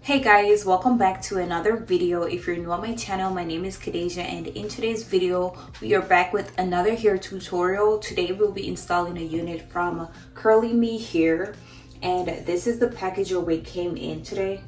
Hey guys, welcome back to another video. If you're new on my channel, my name is 𝐀𝐦𝐿 and in today's video we are back with another hair tutorial. Today we'll be installing a unit from CurlyMe Hair, and this is the package your wig came in today.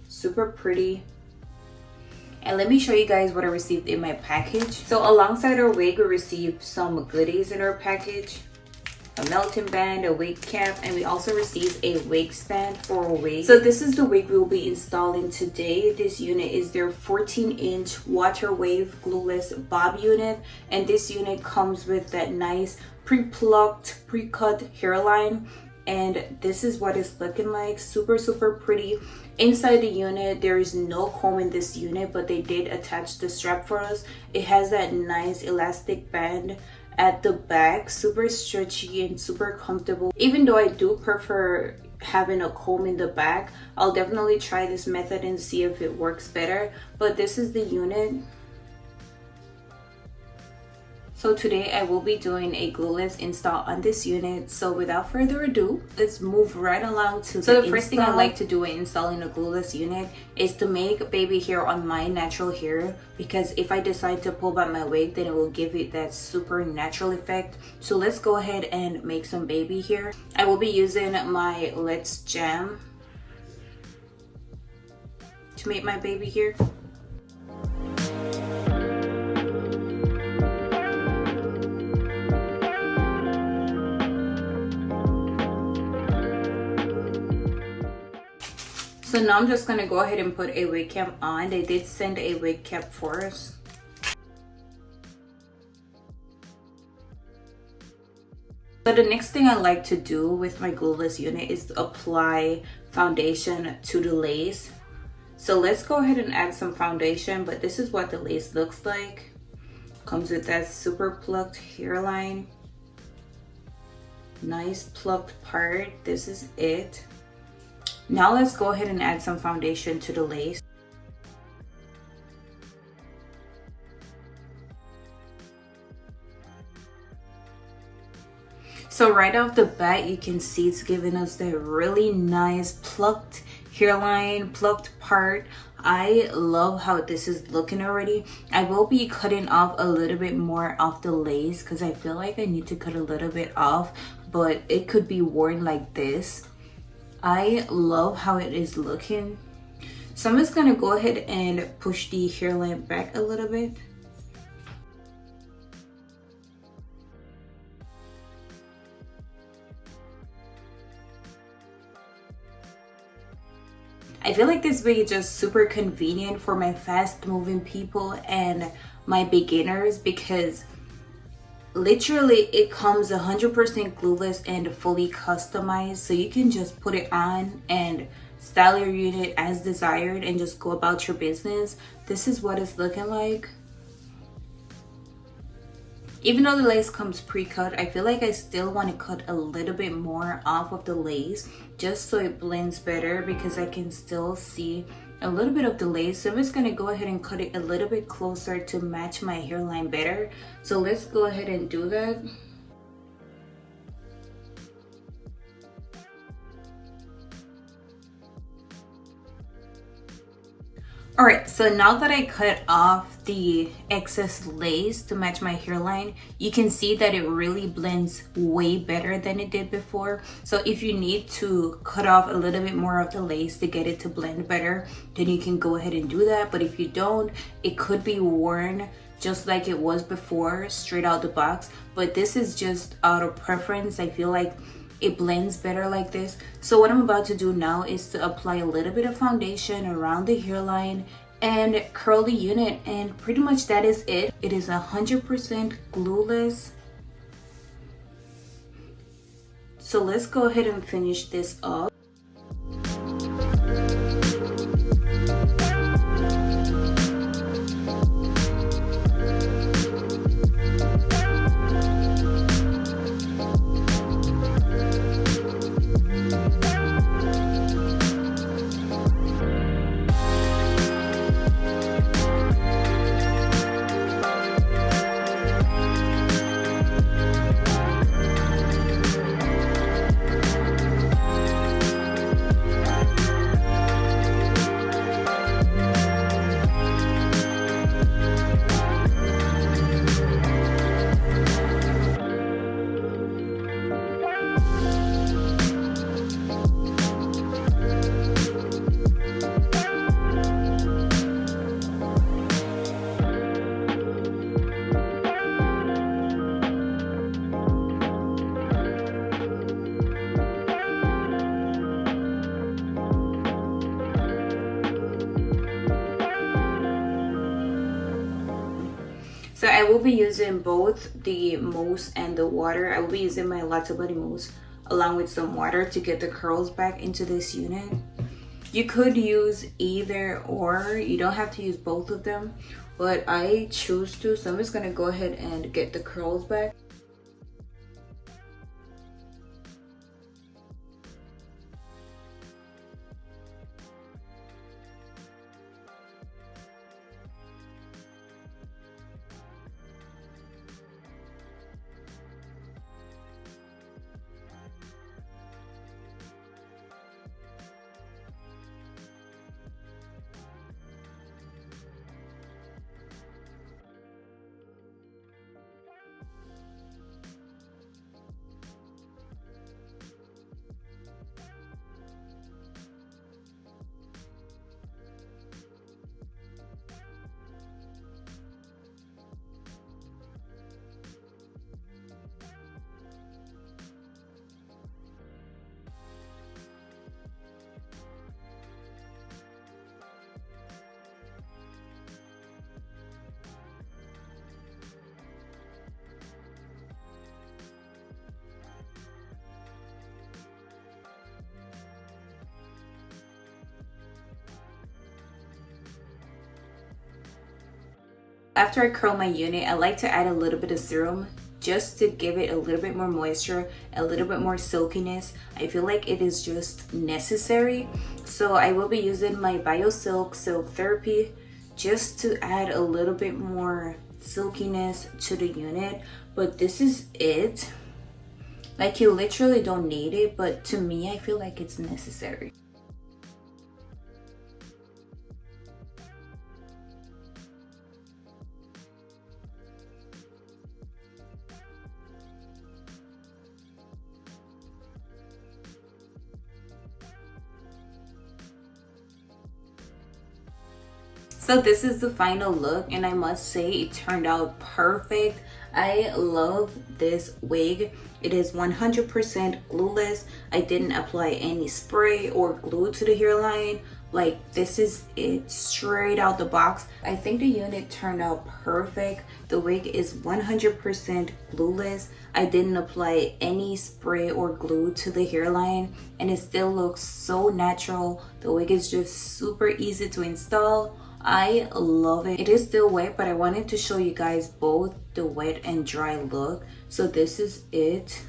Super pretty. And let me show you guys what I received in my package. So alongside our wig we received some goodies in our package: a melting band, a wig cap, and we also received a wig stand for a wig. So this is the wig we'll be installing today. This unit is their 14-inch water wave glueless bob unit, and this unit comes with that nice pre-plucked, pre-cut hairline, and this is what it's looking like. Super pretty. Inside the unit there is no comb in this unit, but they did attach the strap for us. It has that nice elastic band at the back, super stretchy and super comfortable. Even though I do prefer having a comb in the back, I'll definitely try this method and see if it works better. But this is the unit. So today I will be doing a glueless install on this unit. So without further ado, let's move right along to the first thing I like to do when installing a glueless unit is to make baby hair on my natural hair, because if I decide to pull back my wig, then it will give it that super natural effect. So let's go ahead and make some baby hair. I will be using my Let's Jam to make my baby hair. So now I'm just gonna go ahead and put a wig cap on. They did send a wig cap for us. So the next thing I like to do with my glueless unit is to apply foundation to the lace. So let's go ahead and add some foundation, but this is what the lace looks like. Comes with that super plucked hairline. Nice plucked part. This is it. Now let's go ahead and add some foundation to the lace. So right off the bat, you can see it's giving us that really nice plucked hairline, plucked part. I love how this is looking already. I will be cutting off a little bit more off the lace because I feel like I need to cut a little bit off, but it could be worn like this. I love how it is looking. So I'm just gonna go ahead and push the hairline back a little bit. I feel like this wig is just super convenient for my fast moving people and my beginners, because literally it comes 100% glueless and fully customized, so you can just put it on and style your unit as desired and just go about your business. This is what it's looking like. Even though the lace comes pre-cut, I feel like I still want to cut a little bit more off of the lace just so it blends better, because I can still see a little bit of the lace. So I'm just going to go ahead and cut it a little bit closer to match my hairline better. So let's go ahead and do that. Alright, so now that I cut off the excess lace to match my hairline, you can see that it really blends way better than it did before. So if you need to cut off a little bit more of the lace to get it to blend better, then you can go ahead and do that. But if you don't, it could be worn just like it was before, straight out the box. But this is just out of preference. I feel like it blends better like this. So what I'm about to do now is to apply a little bit of foundation around the hairline and curl the unit, and pretty much that is it. It is 100% glueless. So let's go ahead and finish this up. So I will be using both the mousse and the water. I will be using my Latte Body mousse along with some water to get the curls back into this unit. You could use either or, you don't have to use both of them, but I choose to, so I'm just gonna go ahead and get the curls back. After I curl my unit, I like to add a little bit of serum just to give it a little bit more moisture, a little bit more silkiness. I feel like it is just necessary. So I will be using my BioSilk Silk Therapy just to add a little bit more silkiness to the unit. But this is it. Like, you literally don't need it, but to me, I feel like it's necessary. So this is the final look, and I must say it turned out perfect. I love this wig. It is 100% glueless. I didn't apply any spray or glue to the hairline. Like, this is it straight out the box. I think the unit turned out perfect. The wig is 100% glueless. I didn't apply any spray or glue to the hairline, and it still looks so natural. The wig is just super easy to install. I love it. It is still wet, but I wanted to show you guys both the wet and dry look. So this is it.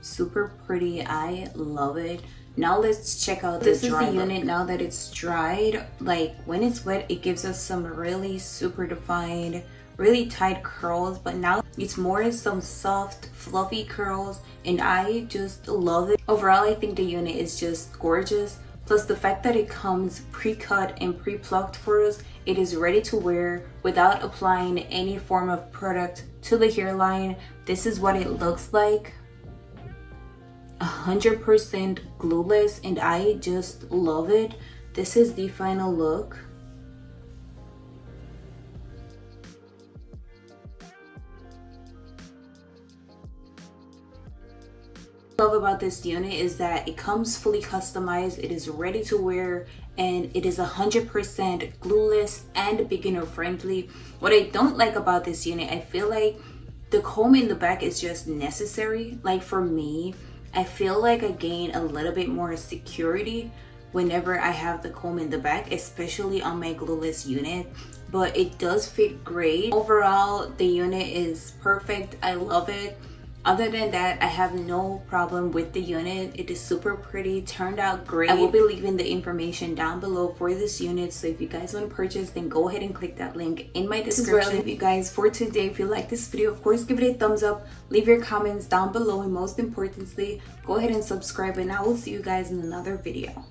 Super pretty. I love it. Now let's check out this is the unit now that it's dried. Like, when it's wet, it gives us some really super defined, really tight curls, but now it's more some soft fluffy curls, and I just love it. Overall, I think the unit is just gorgeous. Plus the fact that it comes pre-cut and pre-plucked for us, it is ready to wear without applying any form of product to the hairline. This is what it looks like. 100% glueless, and I just love it. This is the final look. What I love about this unit is that it comes fully customized, it is ready to wear, and it is 100% glueless and beginner friendly. What I don't like about this unit, I feel like the comb in the back is just necessary. Like, for me, I feel like I gain a little bit more security whenever I have the comb in the back, especially on my glueless unit, but it does fit great. Overall, the unit is perfect. I love it. Other than that, I have no problem with the unit. It is super pretty, turned out great. I will be leaving the information down below for this unit, so if you guys want to purchase, then go ahead and click that link in my description. This is where I leave you guys for today. If you like this video, of course, give it a thumbs up, leave your comments down below, and most importantly, go ahead and subscribe, and I will see you guys in another video.